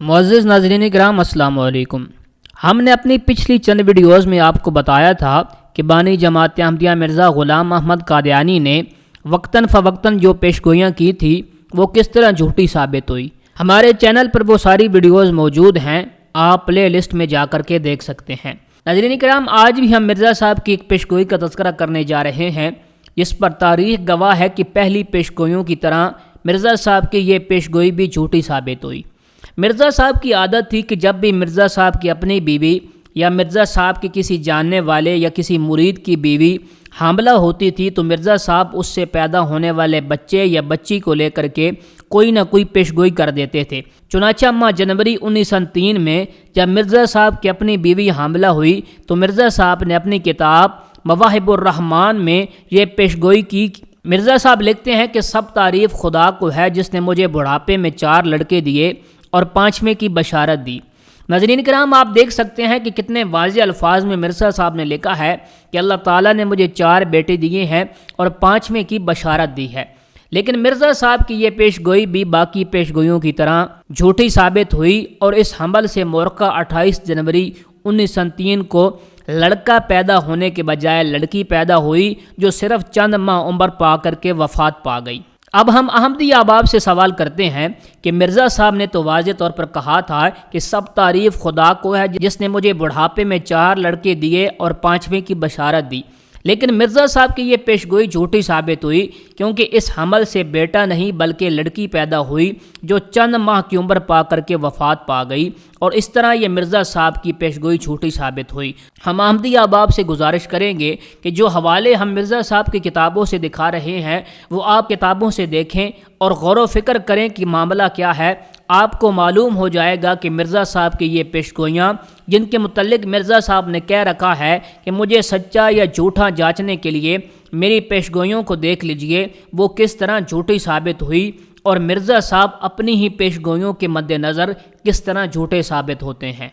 معزز ناظرین کرام السلام علیکم۔ ہم نے اپنی پچھلی چند ویڈیوز میں آپ کو بتایا تھا کہ بانی جماعت احمدیہ مرزا غلام احمد قادیانی نے وقتاً فوقتاً جو پیشگوئیاں کی تھی وہ کس طرح جھوٹی ثابت ہوئی۔ ہمارے چینل پر وہ ساری ویڈیوز موجود ہیں، آپ پلے لسٹ میں جا کر کے دیکھ سکتے ہیں۔ ناظرین کرام، آج بھی ہم مرزا صاحب کی ایک پیشگوئی کا تذکرہ کرنے جا رہے ہیں جس پر تاریخ گواہ ہے کہ پہلی پیشگوئیوں کی طرح مرزا صاحب کی یہ پیشگوئی بھی جھوٹی ثابت ہوئی۔ مرزا صاحب کی عادت تھی کہ جب بھی مرزا صاحب کی اپنی بیوی یا مرزا صاحب کے کسی جاننے والے یا کسی مرید کی بیوی حاملہ ہوتی تھی تو مرزا صاحب اس سے پیدا ہونے والے بچے یا بچی کو لے کر کے کوئی نہ کوئی پیشگوئی کر دیتے تھے۔ چنانچہ ماہ جنوری 1903 میں جب مرزا صاحب کی اپنی بیوی حاملہ ہوئی تو مرزا صاحب نے اپنی کتاب مواہب الرحمان میں یہ پیشگوئی کی۔ مرزا صاحب لکھتے ہیں کہ سب تعریف خدا کو ہے جس نے مجھے بڑھاپے میں 4 لڑکے دیے اور 5ویں کی بشارت دی۔ ناظرین کرام، آپ دیکھ سکتے ہیں کہ کتنے واضح الفاظ میں مرزا صاحب نے لکھا ہے کہ اللہ تعالیٰ نے مجھے 4 بیٹے دیے ہیں اور 5ویں کی بشارت دی ہے۔ لیکن مرزا صاحب کی یہ پیشگوئی بھی باقی پیشگوئیوں کی طرح جھوٹی ثابت ہوئی اور اس حمل سے مورخہ 28 جنوری 1903 کو لڑکا پیدا ہونے کے بجائے لڑکی پیدا ہوئی جو صرف چند ماہ عمر پا کر کے وفات پا گئی۔ اب ہم احمدی احباب سے سوال کرتے ہیں کہ مرزا صاحب نے تو واضح طور پر کہا تھا کہ سب تعریف خدا کو ہے جس نے مجھے بڑھاپے میں 4 لڑکے دیے اور 5ویں کی بشارت دی، لیکن مرزا صاحب کی یہ پیشگوئی جھوٹی ثابت ہوئی کیونکہ اس حمل سے بیٹا نہیں بلکہ لڑکی پیدا ہوئی جو چند ماہ کی عمر پا کر کے وفات پا گئی، اور اس طرح یہ مرزا صاحب کی پیشگوئی جھوٹی ثابت ہوئی۔ ہم احمدی احباب سے گزارش کریں گے کہ جو حوالے ہم مرزا صاحب کی کتابوں سے دکھا رہے ہیں وہ آپ کتابوں سے دیکھیں اور غور و فکر کریں کہ معاملہ کیا ہے۔ آپ کو معلوم ہو جائے گا کہ مرزا صاحب کی یہ پیشگوئیاں جن کے متعلق مرزا صاحب نے کہہ رکھا ہے کہ مجھے سچا یا جھوٹا جانچنے کے لیے میری پیشگوئیوں کو دیکھ لیجئے، وہ کس طرح جھوٹی ثابت ہوئی اور مرزا صاحب اپنی ہی پیشگوئیوں کے مد نظر کس طرح جھوٹے ثابت ہوتے ہیں۔